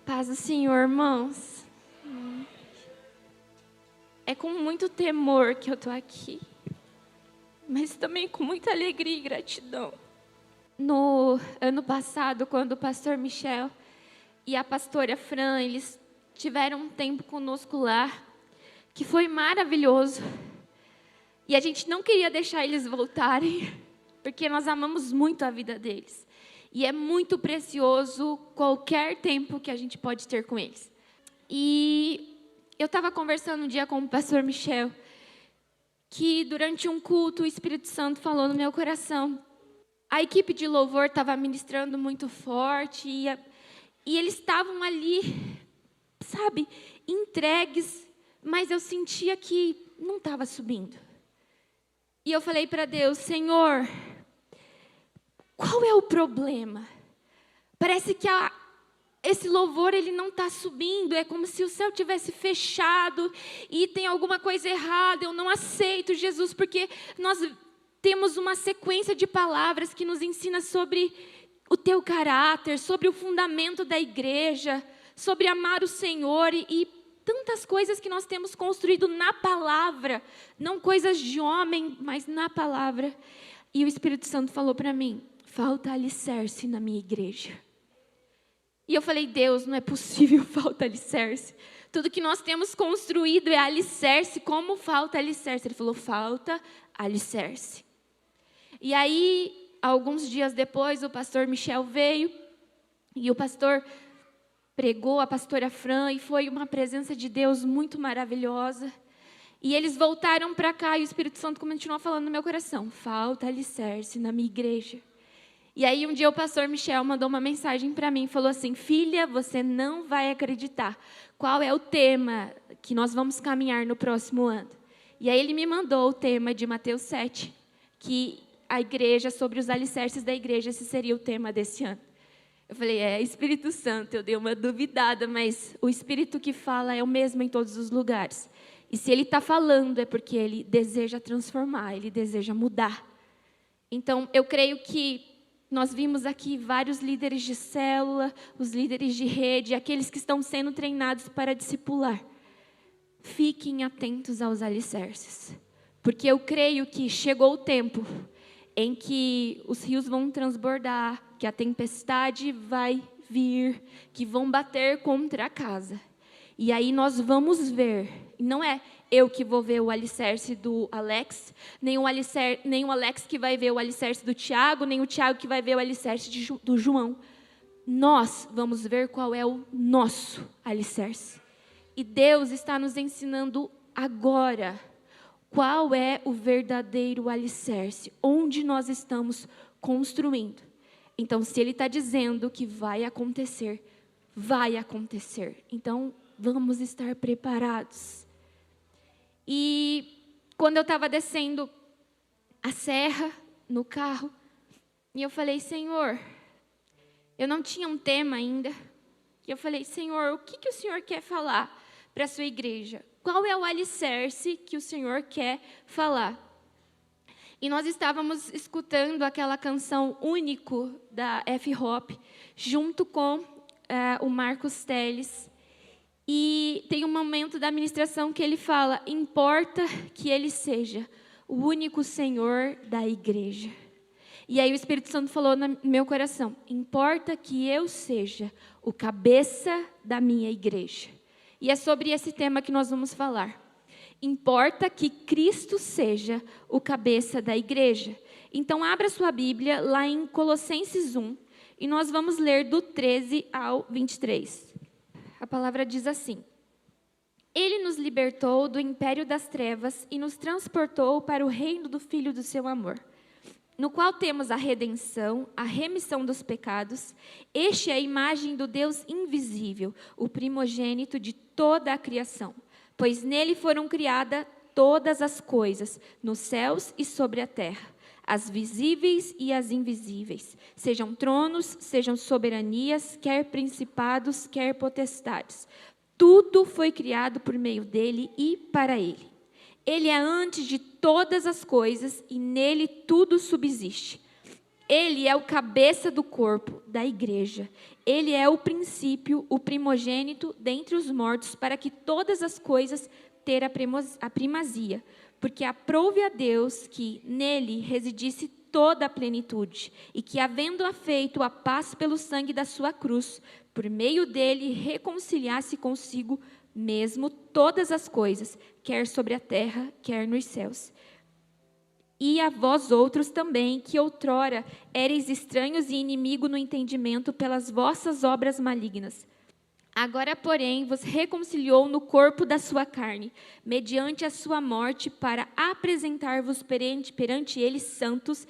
Paz do Senhor, irmãos. É com muito temor que eu estou aqui, mas também com muita alegria e gratidão. No ano passado, quando o pastor Michel e a pastora Fran, eles tiveram um tempo conosco lá, que foi maravilhoso. E a gente não queria deixar eles voltarem, porque nós amamos muito a vida deles. E é muito precioso qualquer tempo que a gente pode ter com eles. E eu estava conversando um dia com o pastor Michel, que durante um culto o Espírito Santo falou no meu coração. A equipe de louvor estava ministrando muito forte e eles estavam ali, sabe, entregues, mas eu sentia que não estava subindo. E eu falei para Deus, Senhor, qual é o problema? Parece que esse louvor ele não está subindo, é como se o céu tivesse fechado e tem alguma coisa errada, eu não aceito Jesus, porque nós temos uma sequência de palavras que nos ensina sobre o teu caráter, sobre o fundamento da igreja, sobre amar o Senhor e tantas coisas que nós temos construído na palavra, não coisas de homem, mas na palavra. E o Espírito Santo falou para mim, falta alicerce na minha igreja. E eu falei, Deus, não é possível, falta alicerce. Tudo que nós temos construído é alicerce, como falta alicerce? Ele falou, falta alicerce. E aí, alguns dias depois, o pastor Michel veio, e o pastor pregou, a pastora Fran, e foi uma presença de Deus muito maravilhosa. E eles voltaram para cá, e o Espírito Santo continuou falando no meu coração, falta alicerce na minha igreja. E aí um dia o pastor Michel mandou uma mensagem para mim, falou assim, filha, você não vai acreditar qual é o tema que nós vamos caminhar no próximo ano. E aí ele me mandou o tema de Mateus 7, que a igreja, sobre os alicerces da igreja, esse seria o tema desse ano. Eu falei, Espírito Santo, eu dei uma duvidada, mas o Espírito que fala é o mesmo em todos os lugares. E se ele está falando é porque ele deseja transformar, ele deseja mudar. Então, eu creio que nós vimos aqui vários líderes de célula, os líderes de rede, aqueles que estão sendo treinados para discipular. Fiquem atentos aos alicerces, porque eu creio que chegou o tempo em que os rios vão transbordar, que a tempestade vai vir, que vão bater contra a casa. E aí nós vamos ver, não é eu que vou ver o alicerce do Alex, nem o Alex que vai ver o alicerce do Tiago, nem o Tiago que vai ver o alicerce do João. Nós vamos ver qual é o nosso alicerce. E Deus está nos ensinando agora qual é o verdadeiro alicerce, onde nós estamos construindo. Então, se Ele está dizendo que vai acontecer, vai acontecer. Então, vamos estar preparados. E quando eu estava descendo a serra no carro, e eu falei, Senhor, eu não tinha um tema ainda. E eu falei, Senhor, o que o Senhor quer falar para a sua igreja? Qual é o alicerce que o Senhor quer falar? E nós estávamos escutando aquela canção Único da F-Hop, junto com o Marcos Teles. E tem um momento da ministração que ele fala, importa que ele seja o único Senhor da igreja. E aí o Espírito Santo falou no meu coração, importa que eu seja o cabeça da minha igreja. E é sobre esse tema que nós vamos falar. Importa que Cristo seja o cabeça da igreja. Então abra sua Bíblia lá em Colossenses 1, e nós vamos ler do 13 ao 23. A palavra diz assim, Ele nos libertou do império das trevas e nos transportou para o reino do Filho do seu amor, no qual temos a redenção, a remissão dos pecados. Este é a imagem do Deus invisível, o primogênito de toda a criação, pois nele foram criadas todas as coisas, nos céus e sobre a terra, as visíveis e as invisíveis, sejam tronos, sejam soberanias, quer principados, quer potestades. Tudo foi criado por meio dele e para ele. Ele é antes de todas as coisas e nele tudo subsiste. Ele é o cabeça do corpo, da igreja. Ele é o princípio, o primogênito dentre os mortos, para que todas as coisas tenham a primazia. Porque aprouve a Deus que nele residisse toda a plenitude, e que, havendo feito a paz pelo sangue da sua cruz, por meio dele reconciliasse consigo mesmo todas as coisas, quer sobre a terra, quer nos céus. E a vós outros também, que outrora éreis estranhos e inimigo no entendimento pelas vossas obras malignas. Agora, porém, vos reconciliou no corpo da sua carne, mediante a sua morte, para apresentar-vos perante ele santos,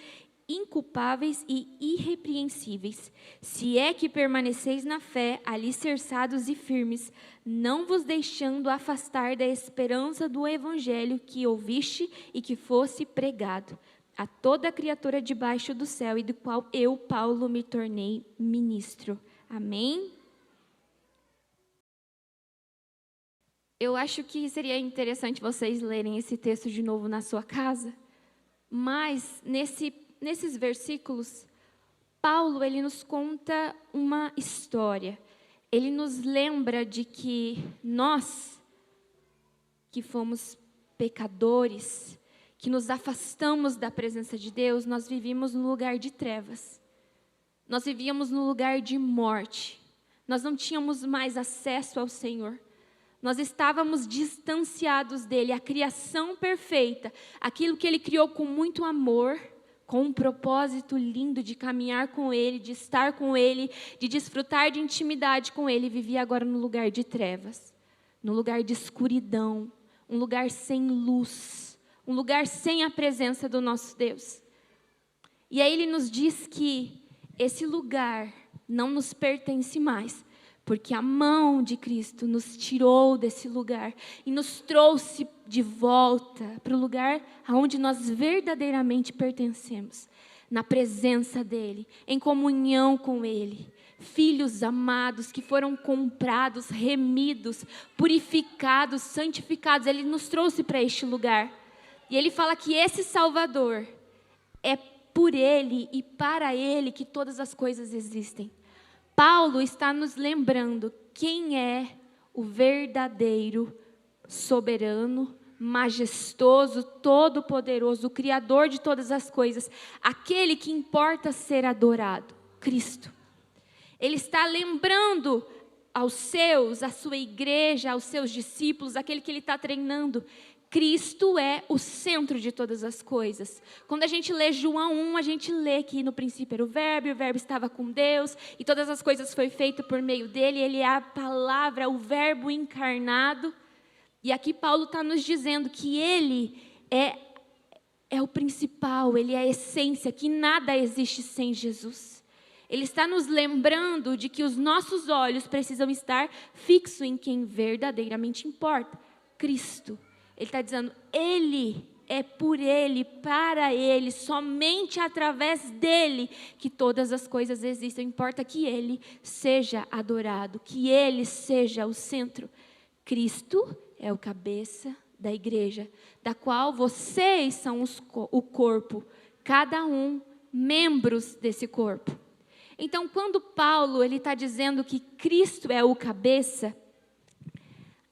inculpáveis e irrepreensíveis. Se é que permaneceis na fé, alicerçados e firmes, não vos deixando afastar da esperança do evangelho que ouviste e que fosse pregado a toda criatura debaixo do céu, e do qual eu, Paulo, me tornei ministro. Amém? Eu acho que seria interessante vocês lerem esse texto de novo na sua casa, mas nesses versículos, Paulo, ele nos conta uma história. Ele nos lembra de que nós, que fomos pecadores, que nos afastamos da presença de Deus, nós vivíamos no lugar de trevas. Nós vivíamos no lugar de morte. Nós não tínhamos mais acesso ao Senhor. Nós estávamos distanciados dele, a criação perfeita, aquilo que ele criou com muito amor, com um propósito lindo de caminhar com ele, de estar com ele, de desfrutar de intimidade com ele, vivia agora no lugar de trevas, no lugar de escuridão, um lugar sem luz, um lugar sem a presença do nosso Deus. E aí ele nos diz que esse lugar não nos pertence mais, porque a mão de Cristo nos tirou desse lugar e nos trouxe de volta para o lugar aonde nós verdadeiramente pertencemos, na presença dEle, em comunhão com Ele. Filhos amados que foram comprados, remidos, purificados, santificados. Ele nos trouxe para este lugar. E Ele fala que esse Salvador é por Ele e para Ele que todas as coisas existem. Paulo está nos lembrando quem é o verdadeiro soberano, majestoso, todo-poderoso, o Criador de todas as coisas, aquele que importa ser adorado, Cristo. Ele está lembrando aos seus, à sua igreja, aos seus discípulos, aquele que ele está treinando. Cristo é o centro de todas as coisas. Quando a gente lê João 1, a gente lê que no princípio era o verbo estava com Deus, e todas as coisas foi feito por meio dele, ele é a palavra, o verbo encarnado. E aqui Paulo está nos dizendo que ele é o principal, ele é a essência, que nada existe sem Jesus. Ele está nos lembrando de que os nossos olhos precisam estar fixos em quem verdadeiramente importa, Cristo. Ele está dizendo, Ele é por Ele, para Ele, somente através dEle que todas as coisas existem. Importa que Ele seja adorado, que Ele seja o centro. Cristo é o cabeça da igreja, da qual vocês são o corpo, cada um membros desse corpo. Então, quando Paulo ele está dizendo que Cristo é o cabeça,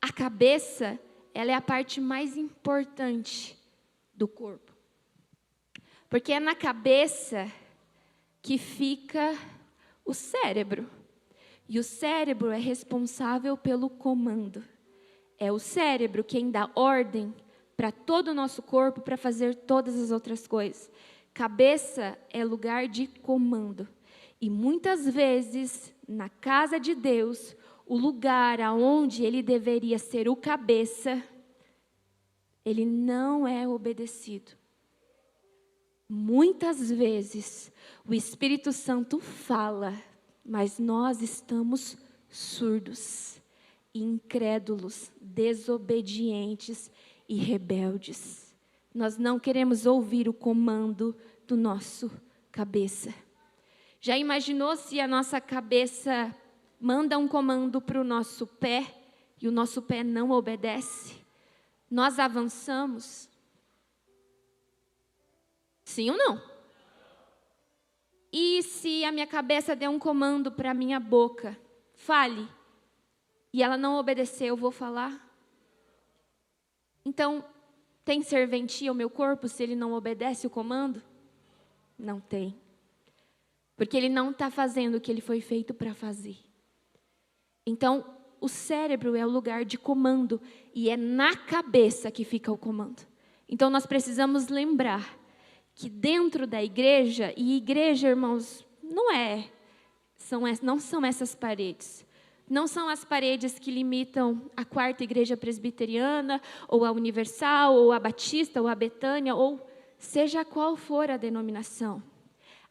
a cabeça ela é a parte mais importante do corpo. Porque é na cabeça que fica o cérebro. E o cérebro é responsável pelo comando. É o cérebro quem dá ordem para todo o nosso corpo para fazer todas as outras coisas. Cabeça é lugar de comando. E muitas vezes, na casa de Deus, o lugar aonde ele deveria ser o cabeça, ele não é obedecido. Muitas vezes o Espírito Santo fala, mas nós estamos surdos, incrédulos, desobedientes e rebeldes. Nós não queremos ouvir o comando do nosso cabeça. Já imaginou se a nossa cabeça manda um comando para o nosso pé e o nosso pé não obedece? Nós avançamos? Sim ou não? E se a minha cabeça der um comando para a minha boca, fale, e ela não obedecer, eu vou falar? Então, tem serventia o meu corpo se ele não obedece o comando? Não tem. Porque ele não está fazendo o que ele foi feito para fazer. Então, o cérebro é o lugar de comando e é na cabeça que fica o comando. Então, nós precisamos lembrar que dentro da igreja, e igreja, irmãos, não são essas paredes. Não são as paredes que limitam a quarta igreja presbiteriana, ou a universal, ou a batista, ou a Betânia, ou seja qual for a denominação.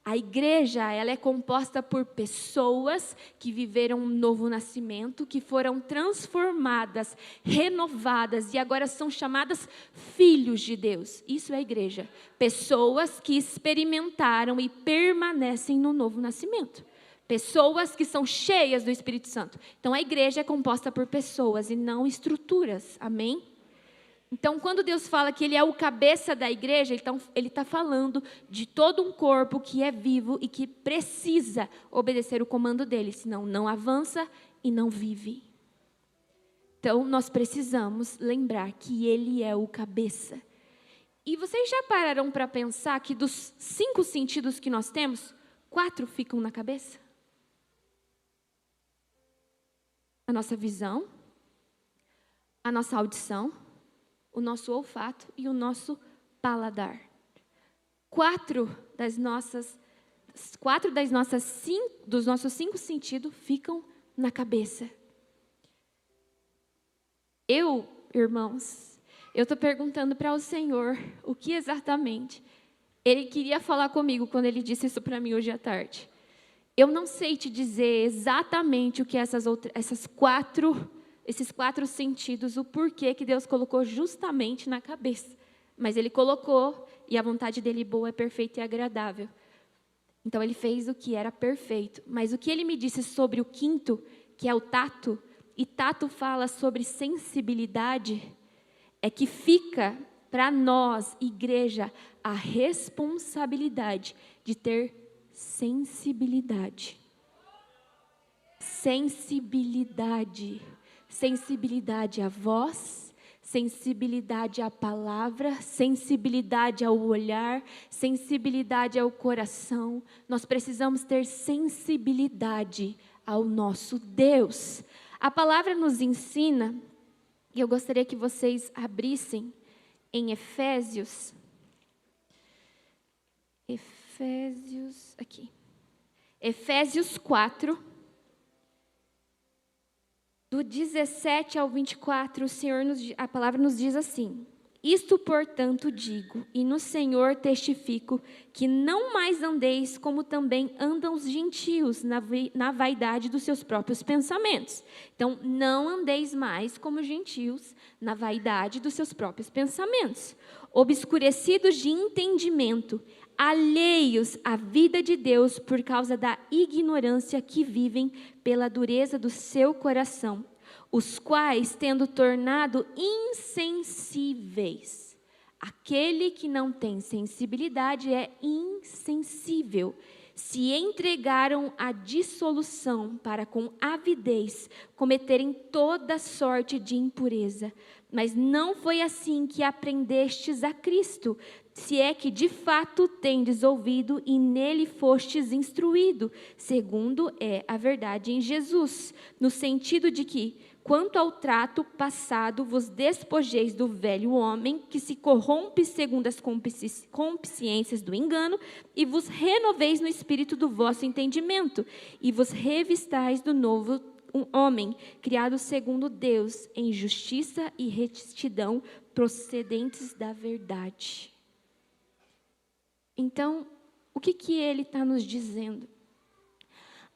A igreja, ela é composta por pessoas que viveram um novo nascimento, que foram transformadas, renovadas e agora são chamadas filhos de Deus. Isso é a igreja. Pessoas que experimentaram e permanecem no novo nascimento. Pessoas que são cheias do Espírito Santo. Então, a igreja é composta por pessoas e não estruturas. Amém? Então, quando Deus fala que Ele é o cabeça da igreja, Ele está falando de todo um corpo que é vivo e que precisa obedecer o comando dEle, senão não avança e não vive. Então, nós precisamos lembrar que Ele é o cabeça. E vocês já pararam para pensar que dos 5 sentidos que nós temos, 4 ficam na cabeça? A nossa visão, a nossa audição, o nosso olfato e o nosso paladar. 4 dos nossos 5 sentidos ficam na cabeça. Irmãos, eu estou perguntando para o Senhor o que exatamente Ele queria falar comigo quando Ele disse isso para mim hoje à tarde. Eu não sei te dizer exatamente o que esses 4 sentidos, o porquê que Deus colocou justamente na cabeça. Mas Ele colocou, e a vontade dEle boa, é perfeita e agradável. Então, Ele fez o que era perfeito. Mas o que Ele me disse sobre o 5º, que é o tato, e tato fala sobre sensibilidade, é que fica para nós, igreja, a responsabilidade de ter sensibilidade. Sensibilidade à voz, sensibilidade à palavra, sensibilidade ao olhar, sensibilidade ao coração. Nós precisamos ter sensibilidade ao nosso Deus. A palavra nos ensina, e eu gostaria que vocês abrissem em Efésios 4, do 17 ao 24, a palavra nos diz assim: Isto, portanto, digo, e no Senhor testifico, que não mais andeis como também andam os gentios, na vaidade dos seus próprios pensamentos. Então, não andeis mais como gentios, na vaidade dos seus próprios pensamentos, obscurecidos de entendimento, alheios à vida de Deus por causa da ignorância que vivem pela dureza do seu coração, os quais, tendo tornado insensíveis. Aquele que não tem sensibilidade é insensível. Se entregaram à dissolução para com avidez cometerem toda sorte de impureza. Mas não foi assim que aprendestes a Cristo, se é que de fato tendes ouvido e nele fostes instruído, segundo é a verdade em Jesus, no sentido de que, quanto ao trato passado, vos despojeis do velho homem, que se corrompe segundo as concupiscências do engano, e vos renoveis no espírito do vosso entendimento, e vos revistais do novo homem, criado segundo Deus, em justiça e retidão, procedentes da verdade. Então, o que ele está nos dizendo?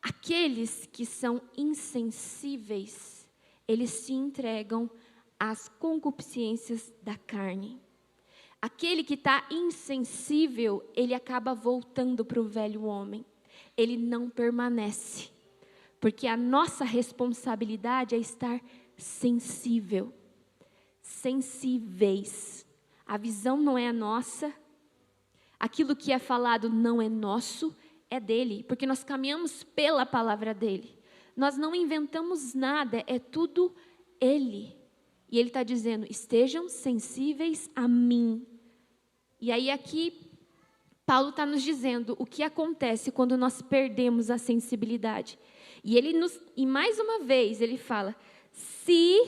Aqueles que são insensíveis, eles se entregam às concupiscências da carne. Aquele que está insensível, ele acaba voltando para o velho homem. Ele não permanece. Porque a nossa responsabilidade é estar sensível. Sensíveis. A visão não é a nossa. Aquilo que é falado não é nosso, é dele, porque nós caminhamos pela palavra dele. Nós não inventamos nada, é tudo ele. E ele está dizendo, estejam sensíveis a mim. E aí aqui, Paulo está nos dizendo o que acontece quando nós perdemos a sensibilidade. E mais uma vez, ele fala, se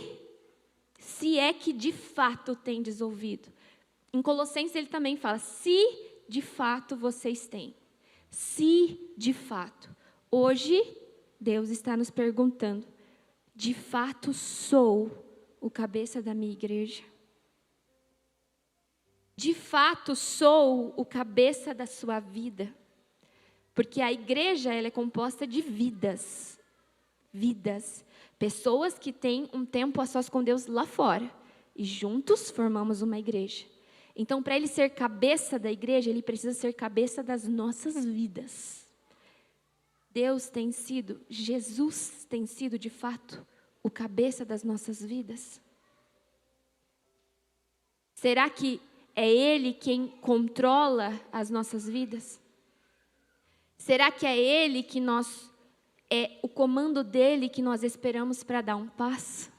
é que de fato tendes ouvido. Em Colossenses ele também fala, se de fato vocês têm. Se de fato. Hoje, Deus está nos perguntando, de fato sou o cabeça da minha igreja? De fato sou o cabeça da sua vida? Porque a igreja, ela é composta de vidas. Vidas. Pessoas que têm um tempo a sós com Deus lá fora. E juntos formamos uma igreja. Então, para ele ser cabeça da igreja, ele precisa ser cabeça das nossas vidas. Jesus tem sido, de fato, o cabeça das nossas vidas? Será que é Ele quem controla as nossas vidas? Será que é Ele que é o comando dele que nós esperamos para dar um passo?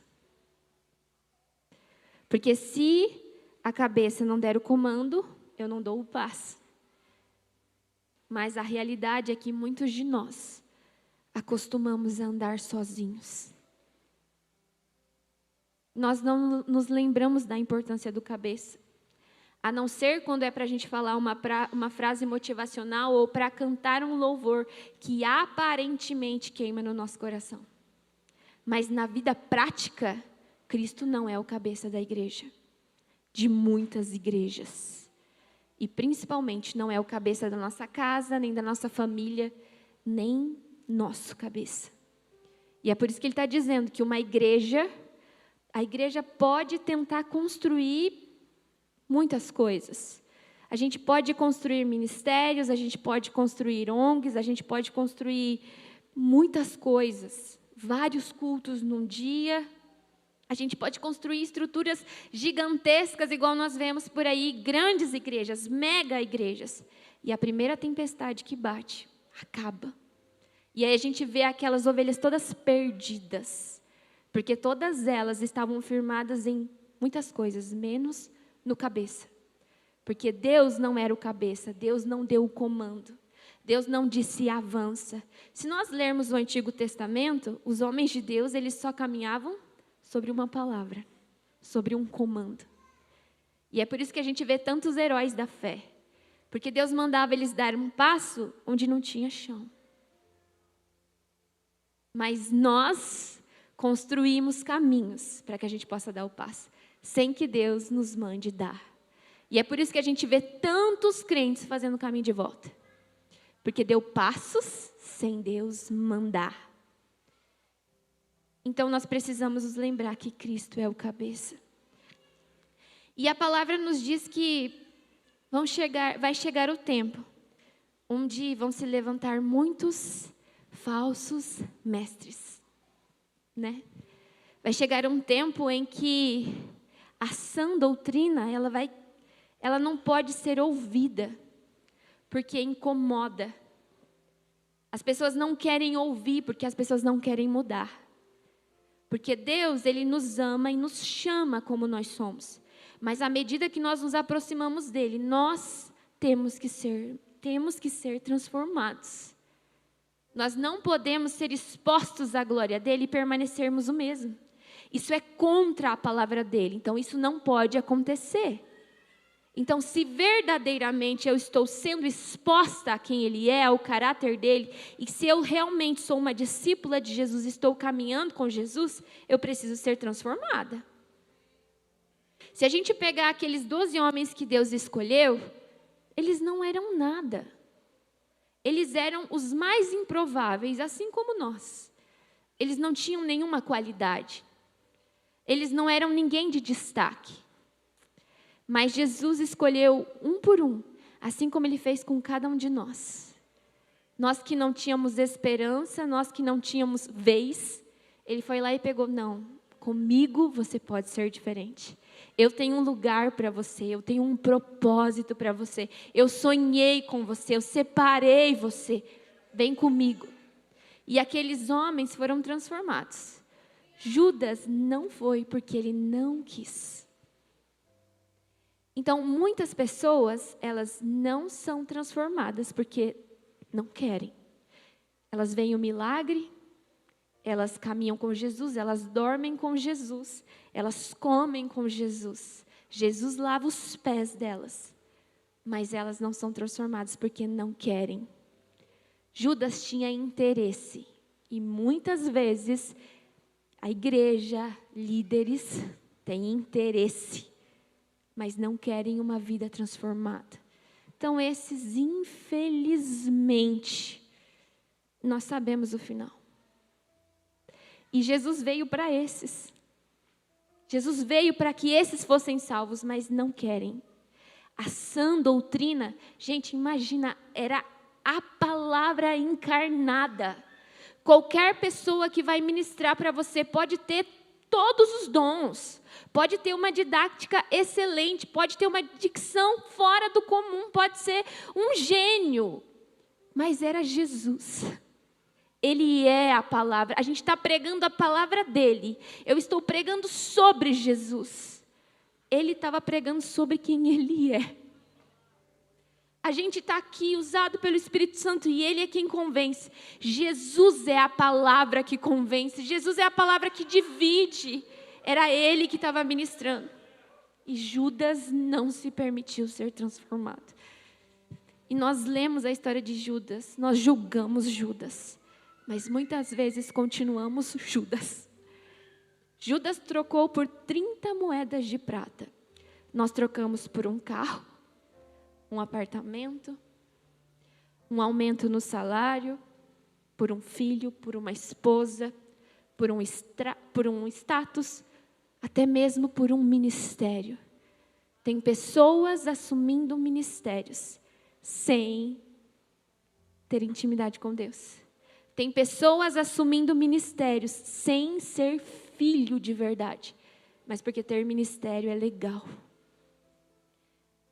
Porque se a cabeça não der o comando, eu não dou o passo. Mas a realidade é que muitos de nós acostumamos a andar sozinhos. Nós não nos lembramos da importância do cabeça. A não ser quando é para a gente falar uma frase motivacional ou para cantar um louvor que aparentemente queima no nosso coração. Mas na vida prática, Cristo não é o cabeça da igreja. De muitas igrejas. E principalmente não é o cabeça da nossa casa, nem da nossa família, nem nosso cabeça. E é por isso que ele está dizendo que a igreja pode tentar construir muitas coisas. A gente pode construir ministérios, a gente pode construir ONGs, a gente pode construir muitas coisas. Vários cultos num dia. A gente pode construir estruturas gigantescas, igual nós vemos por aí, grandes igrejas, mega igrejas. E a primeira tempestade que bate, acaba. E aí a gente vê aquelas ovelhas todas perdidas. Porque todas elas estavam firmadas em muitas coisas, menos no cabeça. Porque Deus não era o cabeça, Deus não deu o comando. Deus não disse avança. Se nós lermos o Antigo Testamento, os homens de Deus, eles só caminhavam sobre uma palavra, sobre um comando. E é por isso que a gente vê tantos heróis da fé. Porque Deus mandava eles dar um passo onde não tinha chão. Mas nós construímos caminhos para que a gente possa dar o passo, sem que Deus nos mande dar. E é por isso que a gente vê tantos crentes fazendo o caminho de volta. Porque deu passos sem Deus mandar. Então, nós precisamos nos lembrar que Cristo é o cabeça. E a palavra nos diz que vai chegar o tempo onde vão se levantar muitos falsos mestres. Né? Vai chegar um tempo em que a sã doutrina, ela não pode ser ouvida, porque incomoda. As pessoas não querem ouvir, porque as pessoas não querem mudar. Porque Deus, Ele nos ama e nos chama como nós somos. Mas à medida que nós nos aproximamos dEle, nós temos que ser transformados. Nós não podemos ser expostos à glória dEle e permanecermos o mesmo. Isso é contra a palavra dEle, então isso não pode acontecer. Então, se verdadeiramente eu estou sendo exposta a quem Ele é, ao caráter dEle, e se eu realmente sou uma discípula de Jesus, estou caminhando com Jesus, eu preciso ser transformada. Se a gente pegar aqueles 12 homens que Deus escolheu, eles não eram nada. Eles eram os mais improváveis, assim como nós. Eles não tinham nenhuma qualidade. Eles não eram ninguém de destaque. Mas Jesus escolheu um por um, assim como Ele fez com cada um de nós. Nós que não tínhamos esperança, nós que não tínhamos vez, Ele foi lá e pegou, não, comigo você pode ser diferente. Eu tenho um lugar para você, eu tenho um propósito para você. Eu sonhei com você, eu separei você. Vem comigo. E aqueles homens foram transformados. Judas não foi porque ele não quis. Então, muitas pessoas, elas não são transformadas porque não querem. Elas veem o milagre, elas caminham com Jesus, elas dormem com Jesus, elas comem com Jesus. Jesus lava os pés delas, mas elas não são transformadas porque não querem. Judas tinha interesse e muitas vezes a igreja, líderes, têm interesse, mas não querem uma vida transformada. Então esses, infelizmente, nós sabemos o final. E Jesus veio para esses. Jesus veio para que esses fossem salvos, mas não querem. A sã doutrina, gente, imagina, era a palavra encarnada. Qualquer pessoa que vai ministrar para você pode ter todos os dons, pode ter uma didática excelente, pode ter uma dicção fora do comum, pode ser um gênio, mas era Jesus. Ele é a palavra, a gente está pregando a palavra dele, eu estou pregando sobre Jesus, ele estava pregando sobre quem ele é. A gente está aqui usado pelo Espírito Santo e ele é quem convence. Jesus é a palavra que convence, Jesus é a palavra que divide, era ele que estava ministrando. E Judas não se permitiu ser transformado. E nós lemos a história de Judas, nós julgamos Judas. Mas muitas vezes continuamos Judas. Judas trocou por 30 moedas de prata. Nós trocamos por um carro, um apartamento, um aumento no salário, por um filho, por uma esposa, por um status, até mesmo por um ministério. Tem pessoas assumindo ministérios sem ter intimidade com Deus. Tem pessoas assumindo ministérios sem ser filho de verdade, mas porque ter ministério é legal.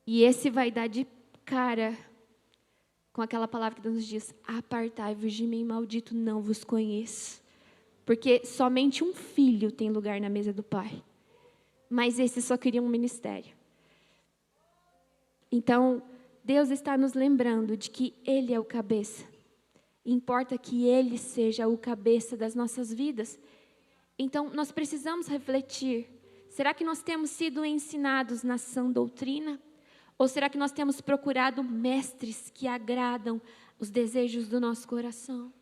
E esse vai dar de cara com aquela palavra que Deus nos diz: apartai-vos de mim, maldito, não vos conheço. Porque somente um filho tem lugar na mesa do Pai, mas esse só queria um ministério. Então, Deus está nos lembrando de que Ele é o cabeça. Importa que Ele seja o cabeça das nossas vidas. Então, nós precisamos refletir. Será que nós temos sido ensinados na sã doutrina? Ou será que nós temos procurado mestres que agradam os desejos do nosso coração?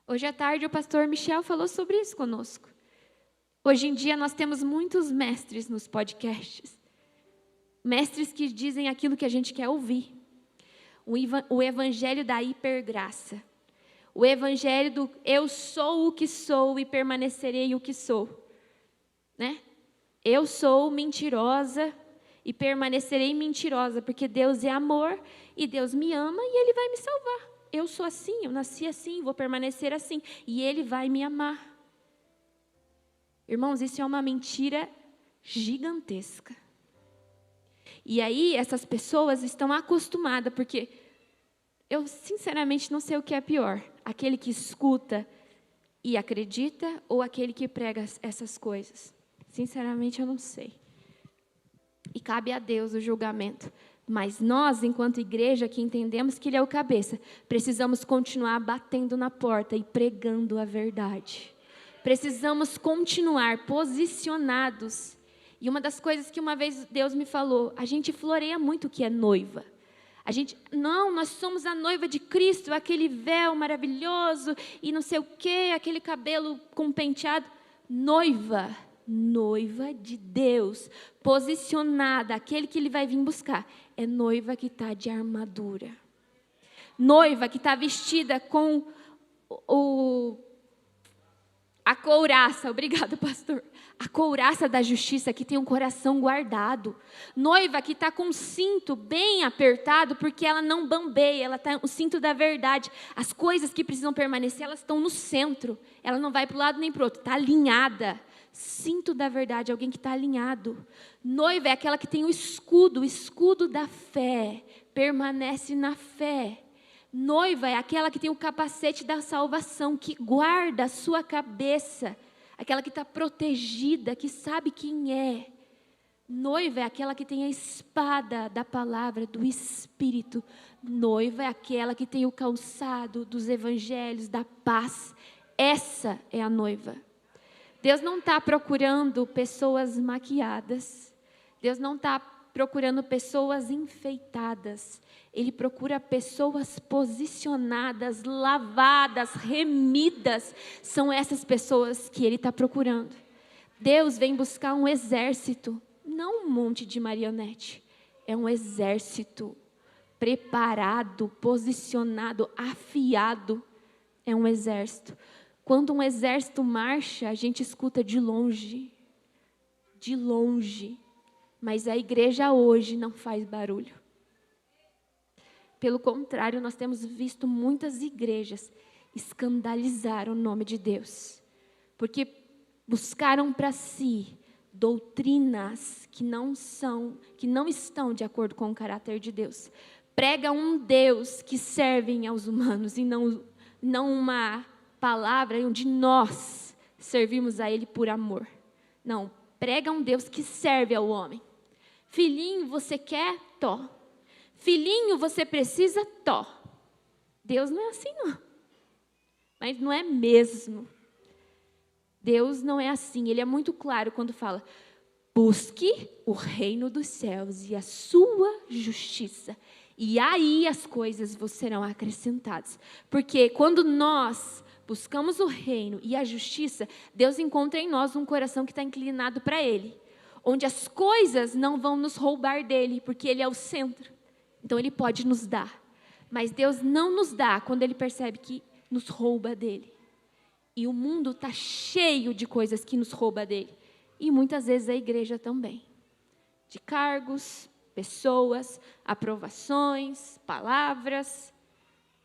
Hoje à tarde o pastor Michel falou sobre isso conosco. Hoje em dia nós temos muitos mestres nos podcasts. Mestres que dizem aquilo que a gente quer ouvir. O evangelho da hipergraça. O evangelho do eu sou o que sou e permanecerei o que sou. Né? Eu sou mentirosa e permanecerei mentirosa, porque Deus é amor e Deus me ama e Ele vai me salvar. Eu sou assim, eu nasci assim, vou permanecer assim e Ele vai me amar. Irmãos, isso é uma mentira gigantesca. E aí essas pessoas estão acostumadas, porque eu sinceramente não sei o que é pior. Aquele que escuta e acredita ou aquele que prega essas coisas. Sinceramente eu não sei. E cabe a Deus o julgamento. Mas nós, enquanto igreja, que entendemos que Ele é o cabeça, precisamos continuar batendo na porta e pregando a verdade. Precisamos continuar posicionados. E uma das coisas que uma vez Deus me falou, a gente floreia muito o que é noiva. Nós somos a noiva de Cristo, aquele véu maravilhoso e não sei o quê, aquele cabelo com penteado. Noiva de Deus, posicionada, aquele que Ele vai vir buscar. É noiva que está de armadura. Noiva que está vestida com a couraça, obrigada, pastor. A couraça da justiça, que tem um coração guardado. Noiva que está com um cinto bem apertado, porque ela não bambeia, ela está o cinto da verdade. As coisas que precisam permanecer, elas estão no centro. Ela não vai para o lado nem para o outro, está alinhada. cinto da verdade, alguém que está alinhado. Noiva é aquela que tem o escudo da fé, permanece na fé. Noiva é aquela que tem o capacete da salvação, que guarda a sua cabeça, aquela que está protegida, que sabe quem é. Noiva é aquela que tem a espada da palavra, do Espírito. Noiva é aquela que tem o calçado dos evangelhos, da paz. Essa é a noiva. Deus não está procurando pessoas maquiadas. Deus não está procurando pessoas enfeitadas. Ele procura pessoas posicionadas, lavadas, remidas. São essas pessoas que Ele está procurando. Deus vem buscar um exército, não um monte de marionete. É um exército preparado, posicionado, afiado. É um exército. Quando um exército marcha, a gente escuta de longe. De longe. Mas a igreja hoje não faz barulho. Pelo contrário, nós temos visto muitas igrejas escandalizar o nome de Deus. Porque buscaram para si doutrinas que não estão de acordo com o caráter de Deus. Prega um Deus que serve aos humanos e não uma palavra onde nós servimos a Ele por amor. Não, prega um Deus que serve ao homem. Filhinho, você quer? Tó. Filhinho, você precisa? Tó. Deus não é assim, não. Mas não é mesmo. Deus não é assim. Ele é muito claro quando fala: busque o reino dos céus e a sua justiça. E aí as coisas vos serão acrescentadas. Porque quando nós buscamos o reino e a justiça, Deus encontra em nós um coração que está inclinado para Ele. Onde as coisas não vão nos roubar dEle, porque Ele é o centro. Então Ele pode nos dar. Mas Deus não nos dá quando Ele percebe que nos rouba dEle. E o mundo está cheio de coisas que nos rouba dEle. E muitas vezes a igreja também. De cargos, pessoas, aprovações, palavras.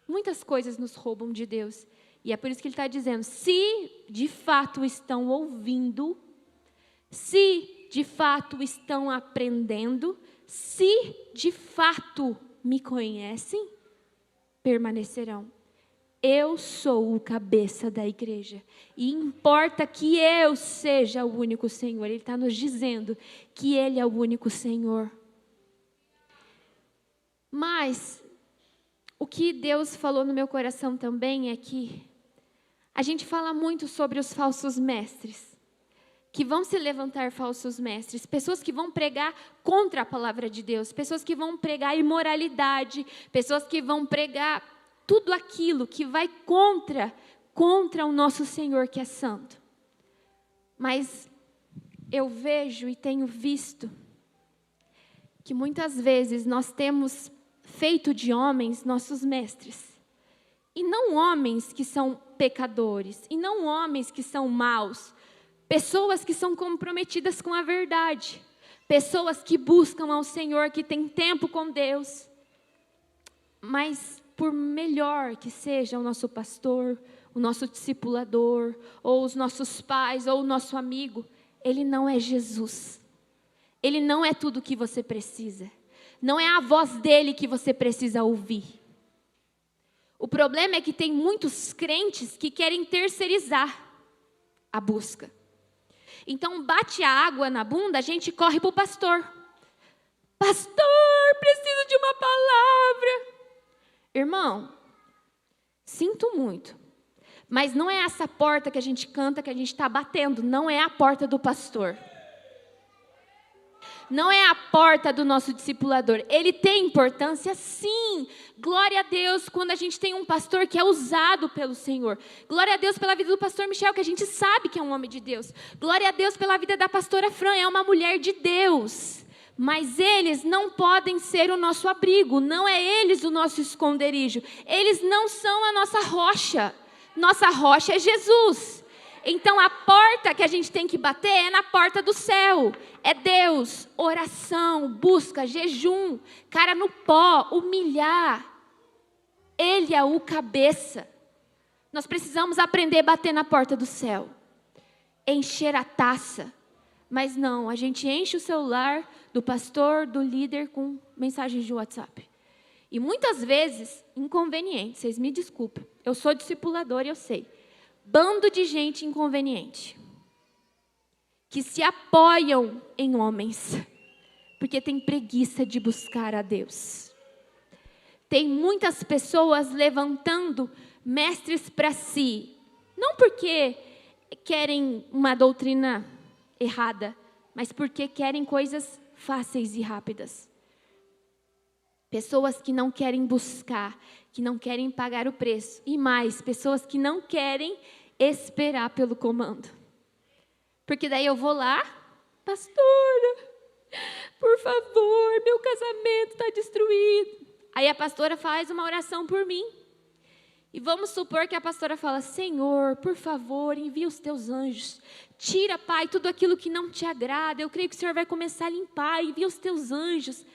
Muitas coisas nos roubam de Deus. E é por isso que Ele está dizendo, se de fato estão ouvindo, se de fato estão aprendendo, se de fato me conhecem, permanecerão. Eu sou o cabeça da igreja. E importa que eu seja o único Senhor. Ele está nos dizendo que Ele é o único Senhor. Mas o que Deus falou no meu coração também é que a gente fala muito sobre os falsos mestres. Que vão se levantar falsos mestres. Pessoas que vão pregar contra a palavra de Deus. Pessoas que vão pregar imoralidade. Pessoas que vão pregar tudo aquilo que vai contra o nosso Senhor que é santo. Mas eu vejo e tenho visto que muitas vezes nós temos feito de homens nossos mestres. E não homens que são pecadores, e não homens que são maus. Pessoas que são comprometidas com a verdade. Pessoas que buscam ao Senhor, que têm tempo com Deus. Mas por melhor que seja o nosso pastor, o nosso discipulador, ou os nossos pais, ou o nosso amigo, ele não é Jesus. Ele não é tudo o que você precisa. Não é a voz dele que você precisa ouvir. O problema é que tem muitos crentes que querem terceirizar a busca. Então, bate a água na bunda, a gente corre para o pastor. Pastor, preciso de uma palavra. Irmão, sinto muito, mas não é essa porta que a gente canta, que a gente está batendo, não é a porta do pastor. Não é a porta do nosso discipulador. Ele tem importância, sim. Glória a Deus quando a gente tem um pastor que é usado pelo Senhor. Glória a Deus pela vida do pastor Michel, que a gente sabe que é um homem de Deus. Glória a Deus pela vida da pastora Fran, é uma mulher de Deus. Mas eles não podem ser o nosso abrigo, não é eles o nosso esconderijo. Eles não são a nossa rocha. Nossa rocha é Jesus. Então a porta que a gente tem que bater é na porta do céu. É Deus, oração, busca, jejum, cara no pó, humilhar. Ele é o cabeça. Nós precisamos aprender a bater na porta do céu. encher a taça. Mas não, a gente enche o celular do pastor, do líder com mensagens de WhatsApp. E muitas vezes, inconveniente, vocês me desculpem, eu sou discipuladora e eu sei. Bando de gente inconveniente, que se apoiam em homens, porque tem preguiça de buscar a Deus. Tem muitas pessoas levantando mestres para si, não porque querem uma doutrina errada, mas porque querem coisas fáceis e rápidas. Pessoas que não querem buscar, que não querem pagar o preço. E mais, pessoas que não querem esperar pelo comando. Porque daí eu vou lá, pastora, por favor, meu casamento está destruído. Aí a pastora faz uma oração por mim. E vamos supor que a pastora fala, Senhor, por favor, envia os teus anjos. Tira, Pai, tudo aquilo que não te agrada. Eu creio que o Senhor vai começar a limpar. Envia os teus anjos.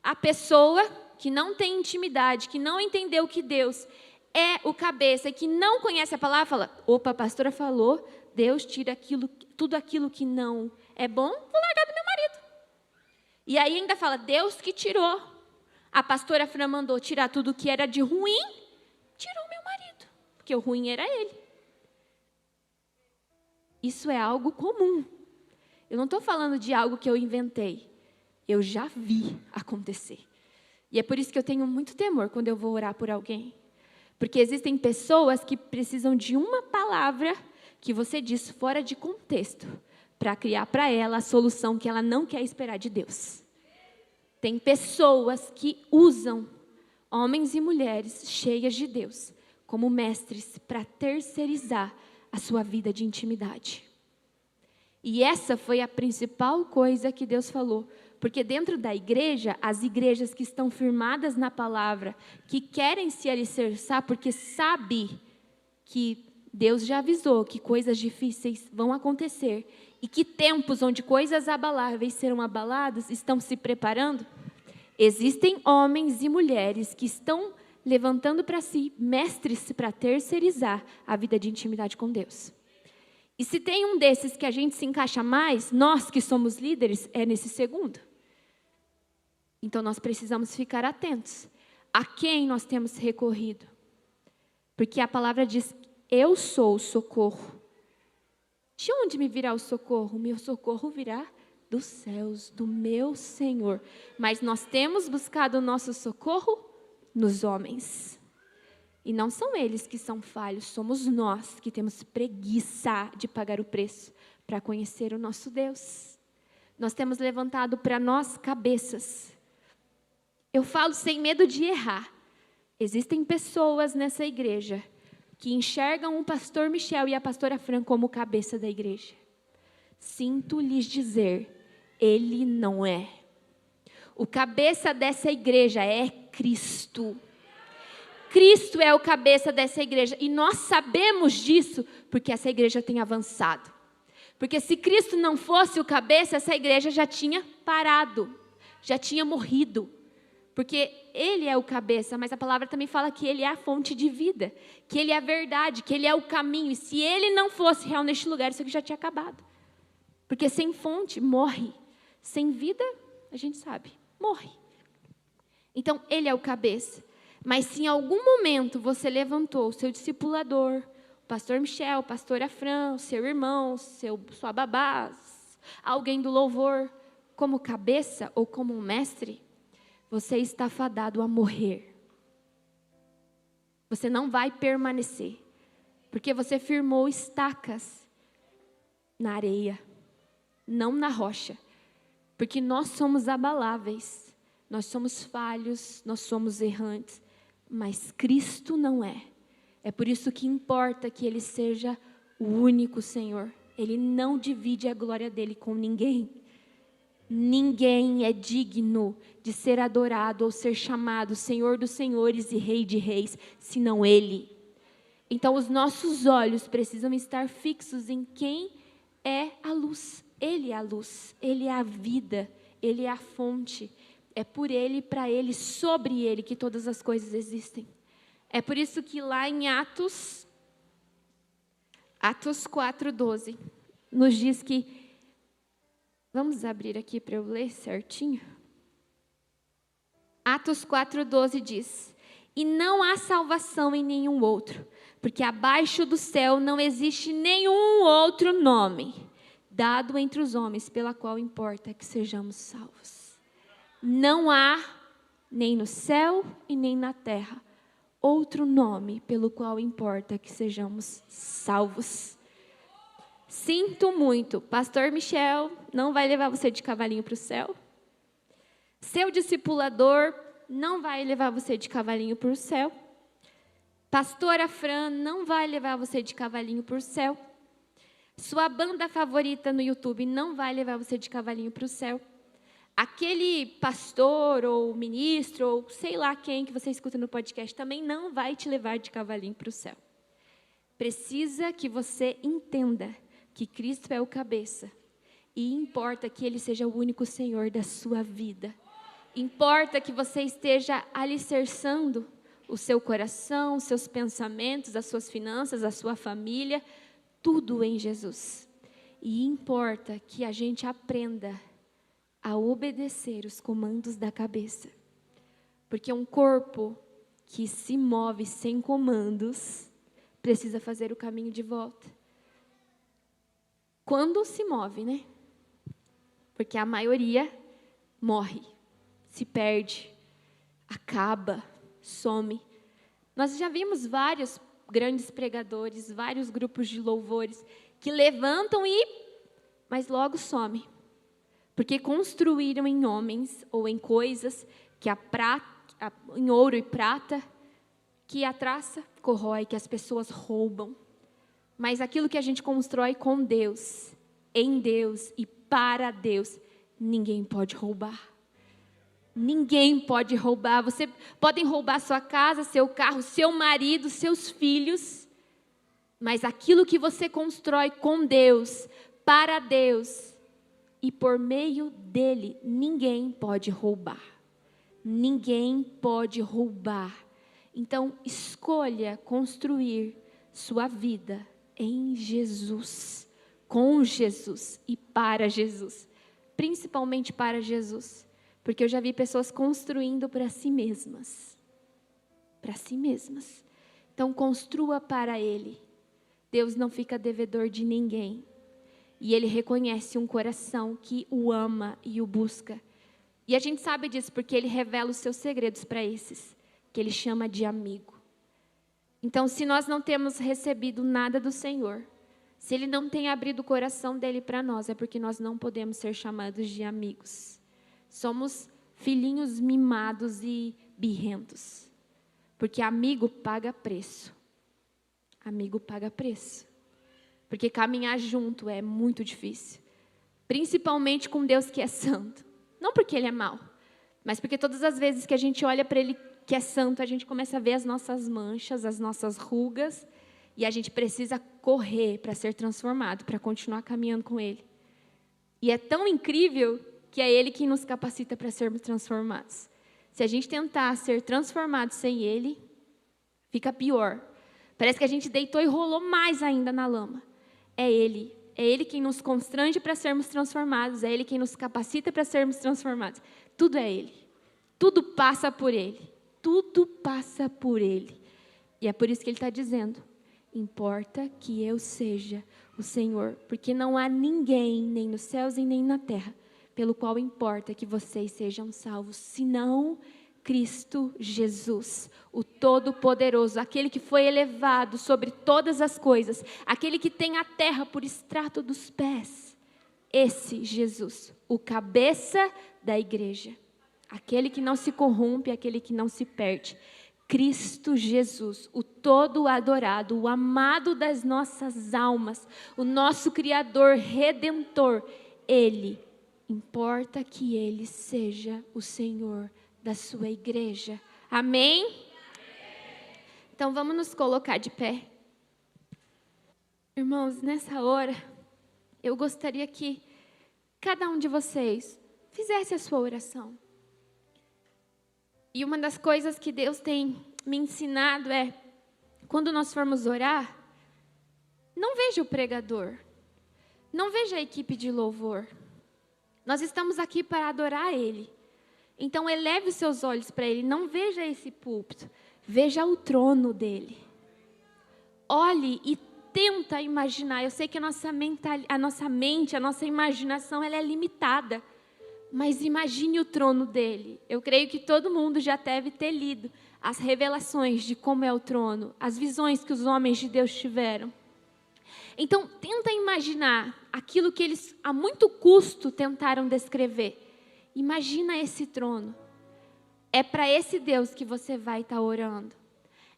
A pessoa que não tem intimidade, que não entendeu que Deus é o cabeça e que não conhece a palavra, fala, opa, a pastora falou, Deus tira tudo aquilo que não é bom, vou largar do meu marido. E aí ainda fala, Deus que tirou. A pastora Fran mandou tirar tudo que era de ruim, tirou meu marido, porque o ruim era ele. Isso é algo comum. Eu não estou falando de algo que eu inventei. Eu já vi acontecer. E é por isso que eu tenho muito temor quando eu vou orar por alguém. Porque existem pessoas que precisam de uma palavra que você diz fora de contexto para criar para ela a solução que ela não quer esperar de Deus. Tem pessoas que usam homens e mulheres cheias de Deus como mestres para terceirizar a sua vida de intimidade. E essa foi a principal coisa que Deus falou. Porque dentro da igreja, as igrejas que estão firmadas na palavra, que querem se alicerçar, porque sabe que Deus já avisou que coisas difíceis vão acontecer, e que tempos onde coisas abaláveis serão abaladas, estão se preparando, existem homens e mulheres que estão levantando para si mestres para terceirizar a vida de intimidade com Deus. E se tem um desses que a gente se encaixa mais, nós que somos líderes, é nesse segundo. Então nós precisamos ficar atentos a quem nós temos recorrido. Porque a palavra diz, eu sou o socorro. De onde me virá o socorro? O meu socorro virá dos céus, do meu Senhor. Mas nós temos buscado o nosso socorro nos homens. E não são eles que são falhos, somos nós que temos preguiça de pagar o preço para conhecer o nosso Deus. Nós temos levantado para nós cabeças. Eu falo sem medo de errar. Existem pessoas nessa igreja que enxergam o pastor Michel e a pastora Fran como cabeça da igreja. Sinto lhes dizer, ele não é. O cabeça dessa igreja é Cristo. Cristo é o cabeça dessa igreja. E nós sabemos disso porque essa igreja tem avançado. Porque se Cristo não fosse o cabeça, essa igreja já tinha parado. Já tinha morrido. Porque Ele é o cabeça, mas a palavra também fala que Ele é a fonte de vida. Que Ele é a verdade, que Ele é o caminho. E se Ele não fosse real neste lugar, isso aqui já tinha acabado. Porque sem fonte, morre. Sem vida, a gente sabe, morre. Então, Ele é o cabeça. Mas se em algum momento você levantou o seu discipulador, o pastor Michel, a pastora Fran, o seu irmão, sua babá, alguém do louvor, como cabeça ou como um mestre, você está fadado a morrer. Você não vai permanecer, porque você firmou estacas na areia, não na rocha. Porque nós somos abaláveis, nós somos falhos, nós somos errantes. Mas Cristo não é. É por isso que importa que Ele seja o único Senhor. Ele não divide a glória dEle com ninguém. Ninguém é digno de ser adorado ou ser chamado Senhor dos Senhores e Rei de Reis, senão Ele. Então os nossos olhos precisam estar fixos em quem é a luz. Ele é a luz, Ele é a vida, Ele é a fonte. É por Ele, para Ele, sobre Ele que todas as coisas existem. É por isso que lá em Atos 4:12, nos diz que... Vamos abrir aqui para eu ler certinho? Atos 4:12 diz: e não há salvação em nenhum outro, porque abaixo do céu não existe nenhum outro nome dado entre os homens pela qual importa que sejamos salvos. Não há, nem no céu e nem na terra, outro nome pelo qual importa que sejamos salvos. Sinto muito, pastor Michel não vai levar você de cavalinho para o céu. Seu discipulador não vai levar você de cavalinho para o céu. Pastora Fran não vai levar você de cavalinho para o céu. Sua banda favorita no YouTube não vai levar você de cavalinho para o céu. Aquele pastor ou ministro ou sei lá quem que você escuta no podcast também não vai te levar de cavalinho para o céu. Precisa que você entenda que Cristo é o cabeça e importa que Ele seja o único Senhor da sua vida. Importa que você esteja alicerçando o seu coração, os seus pensamentos, as suas finanças, a sua família, tudo em Jesus. E importa que a gente aprenda a obedecer os comandos da cabeça. Porque um corpo que se move sem comandos precisa fazer o caminho de volta. Quando se move, né? Porque a maioria morre, se perde, acaba, some. Nós já vimos vários grandes pregadores, vários grupos de louvores que levantam mas logo somem. Porque construíram em homens ou em coisas que em ouro e prata, que a traça corrói, que as pessoas roubam. Mas aquilo que a gente constrói com Deus, em Deus e para Deus, ninguém pode roubar. Ninguém pode roubar. Podem roubar sua casa, seu carro, seu marido, seus filhos. Mas aquilo que você constrói com Deus, para Deus e por meio dele, ninguém pode roubar. Ninguém pode roubar. Então, escolha construir sua vida em Jesus, com Jesus e para Jesus. Principalmente para Jesus. Porque eu já vi pessoas construindo para si mesmas. Para si mesmas. Então, construa para Ele. Deus não fica devedor de ninguém. E Ele reconhece um coração que o ama e o busca. E a gente sabe disso porque Ele revela os seus segredos para esses, que Ele chama de amigo. Então, se nós não temos recebido nada do Senhor, se Ele não tem abrido o coração dEle para nós, é porque nós não podemos ser chamados de amigos. Somos filhinhos mimados e birrentos. Porque amigo paga preço. Amigo paga preço. Porque caminhar junto é muito difícil. Principalmente com Deus que é santo. Não porque Ele é mau, mas porque todas as vezes que a gente olha para Ele que é santo, a gente começa a ver as nossas manchas, as nossas rugas, e a gente precisa correr para ser transformado, para continuar caminhando com Ele. E é tão incrível que é Ele que nos capacita para sermos transformados. Se a gente tentar ser transformado sem Ele, fica pior. Parece que a gente deitou e rolou mais ainda na lama. É Ele quem nos constrange para sermos transformados, é Ele quem nos capacita para sermos transformados. Tudo é Ele, tudo passa por Ele, tudo passa por Ele. E é por isso que Ele está dizendo, importa que eu seja o Senhor, porque não há ninguém, nem nos céus e nem na terra, pelo qual importa que vocês sejam salvos, senão Cristo Jesus, o Todo-Poderoso, aquele que foi elevado sobre todas as coisas, aquele que tem a terra por estrato dos pés. Esse Jesus, o cabeça da igreja, aquele que não se corrompe, aquele que não se perde. Cristo Jesus, o todo adorado, o amado das nossas almas, o nosso Criador Redentor, Ele, importa que Ele seja o Senhor da sua igreja. Amém? Então vamos nos colocar de pé. Irmãos, nessa hora, eu gostaria que cada um de vocês fizesse a sua oração. E uma das coisas que Deus tem me ensinado é, quando nós formos orar, não veja o pregador, não veja a equipe de louvor. Nós estamos aqui para adorar Ele. Então eleve os seus olhos para Ele, não veja esse púlpito, veja o trono dEle. Olhe e tenta imaginar. Eu sei que a nossa mente, a nossa imaginação, ela é limitada. Mas imagine o trono dEle. Eu creio que todo mundo já deve ter lido as revelações de como é o trono, as visões que os homens de Deus tiveram. Então, tenta imaginar aquilo que eles, a muito custo, tentaram descrever. Imagina esse trono. É para esse Deus que você vai estar orando.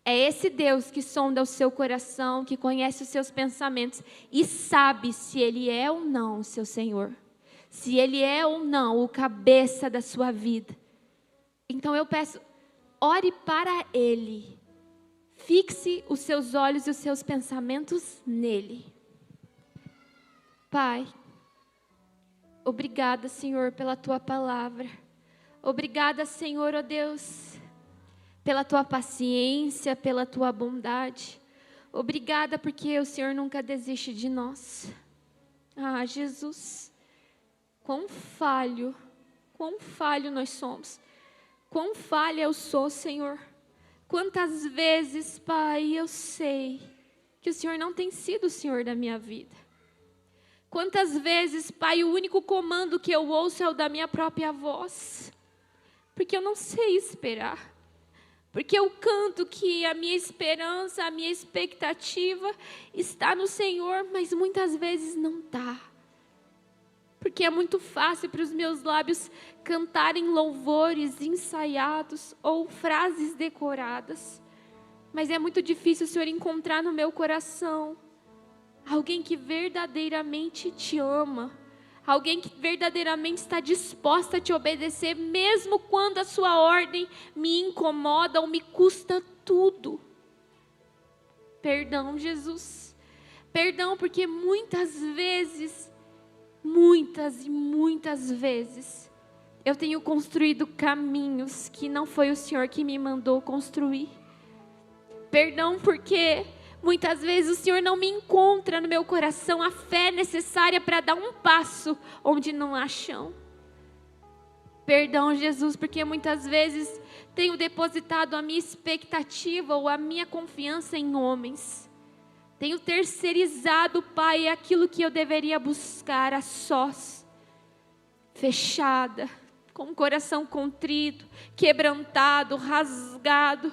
É esse Deus que sonda o seu coração, que conhece os seus pensamentos e sabe se Ele é ou não o seu Senhor. Se Ele é ou não o cabeça da sua vida. Então eu peço, ore para Ele. Fixe os seus olhos e os seus pensamentos nele. Pai, obrigada, Senhor, pela Tua palavra. Obrigada, Senhor, ó Deus, pela Tua paciência, pela Tua bondade. Obrigada porque o Senhor nunca desiste de nós. Ah, Jesus, quão falho nós somos. Quão falha eu sou, Senhor. Quantas vezes, Pai, eu sei que o Senhor não tem sido o Senhor da minha vida. Quantas vezes, Pai, o único comando que eu ouço é o da minha própria voz. Porque eu não sei esperar. Porque eu canto que a minha esperança, a minha expectativa está no Senhor, mas muitas vezes não está. Porque é muito fácil para os meus lábios cantarem louvores ensaiados ou frases decoradas. Mas é muito difícil, Senhor, encontrar no meu coração alguém que verdadeiramente te ama. Alguém que verdadeiramente está disposta a te obedecer, mesmo quando a sua ordem me incomoda ou me custa tudo. Perdão, Jesus. Perdão, porque muitas vezes, muitas vezes, eu tenho construído caminhos que não foi o Senhor que me mandou construir. Perdão, porque muitas vezes o Senhor não me encontra no meu coração a fé necessária para dar um passo onde não há chão. Perdão, Jesus, porque muitas vezes tenho depositado a minha expectativa ou a minha confiança em homens. Tenho terceirizado, Pai, aquilo que eu deveria buscar a sós, fechada, com o coração contrito, quebrantado, rasgado.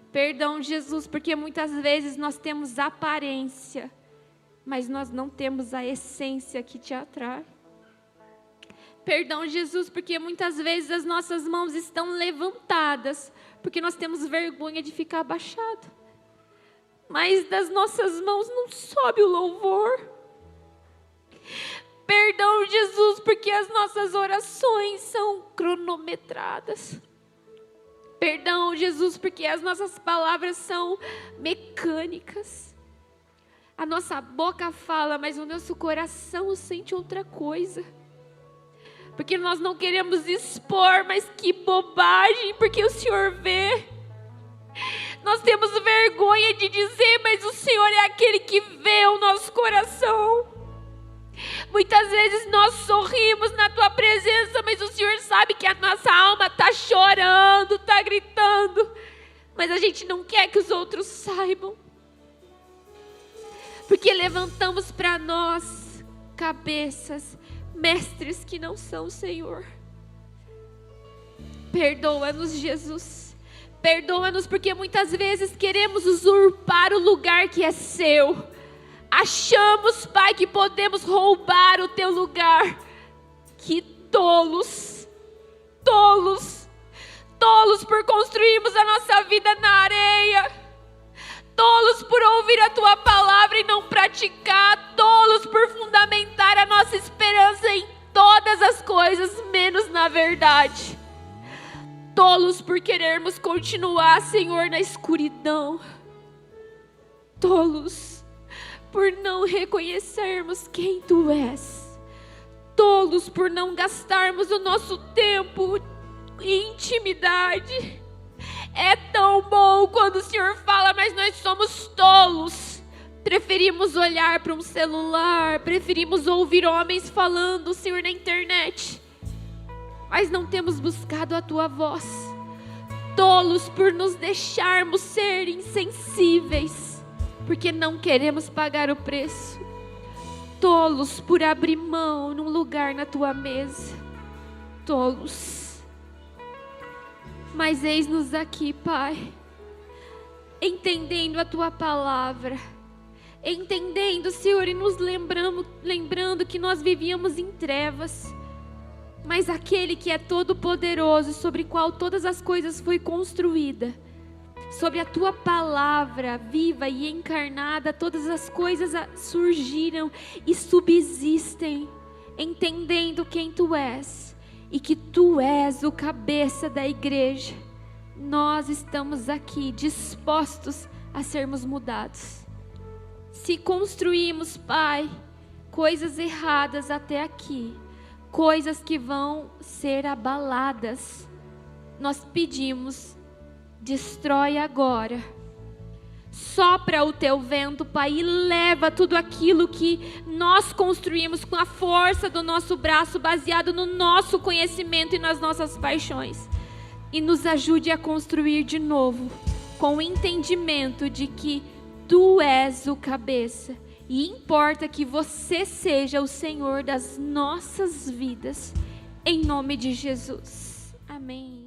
Perdão, Jesus, porque muitas vezes nós temos aparência, mas nós não temos a essência que te atrai. Perdão, Jesus, porque muitas vezes as nossas mãos estão levantadas, porque nós temos vergonha de ficar abaixado. Mas das nossas mãos não sobe o louvor. Perdão, Jesus, porque as nossas orações são cronometradas. Perdão, Jesus, porque as nossas palavras são mecânicas. A nossa boca fala, mas o nosso coração sente outra coisa. Porque nós não queremos expor, mas que bobagem, porque o Senhor vê. Nós temos vergonha de dizer, mas o Senhor é aquele que vê o nosso coração. Muitas vezes nós sorrimos na Tua presença, mas o Senhor sabe que a nossa alma está chorando, está gritando. Mas a gente não quer que os outros saibam. Porque levantamos para nós cabeças, mestres que não são o Senhor. Perdoa-nos, Jesus. Perdoa-nos porque muitas vezes queremos usurpar o lugar que é seu. Achamos, Pai, que podemos roubar o Teu lugar. Que tolos, tolos, tolos por construirmos a nossa vida na areia. Tolos por ouvir a Tua palavra e não praticar. Tolos por fundamentar a nossa esperança em todas as coisas, menos na verdade. Tolos por querermos continuar, Senhor, na escuridão. Tolos por não reconhecermos quem Tu és. Tolos por não gastarmos o nosso tempo em intimidade. É tão bom quando o Senhor fala, mas nós somos tolos. Preferimos olhar para um celular, preferimos ouvir homens falando, Senhor, na internet, mas não temos buscado a Tua voz. Tolos por nos deixarmos ser insensíveis, porque não queremos pagar o preço. Tolos por abrir mão num lugar na Tua mesa. Tolos. Mas eis-nos aqui, Pai, entendendo a Tua palavra, entendendo, Senhor, e nos lembrando que nós vivíamos em trevas, mas aquele que é todo poderoso, sobre o qual todas as coisas foi construída, sobre a Tua palavra viva e encarnada, todas as coisas surgiram e subsistem, entendendo quem Tu és e que Tu és o cabeça da igreja. Nós estamos aqui dispostos a sermos mudados. Se construímos, Pai, coisas erradas até aqui, coisas que vão ser abaladas, nós pedimos, destrói agora. Sopra o Teu vento, Pai, e leva tudo aquilo que nós construímos com a força do nosso braço, baseado no nosso conhecimento e nas nossas paixões. E nos ajude a construir de novo, com o entendimento de que Tu és o cabeça. E importa que Você seja o Senhor das nossas vidas. Em nome de Jesus. Amém.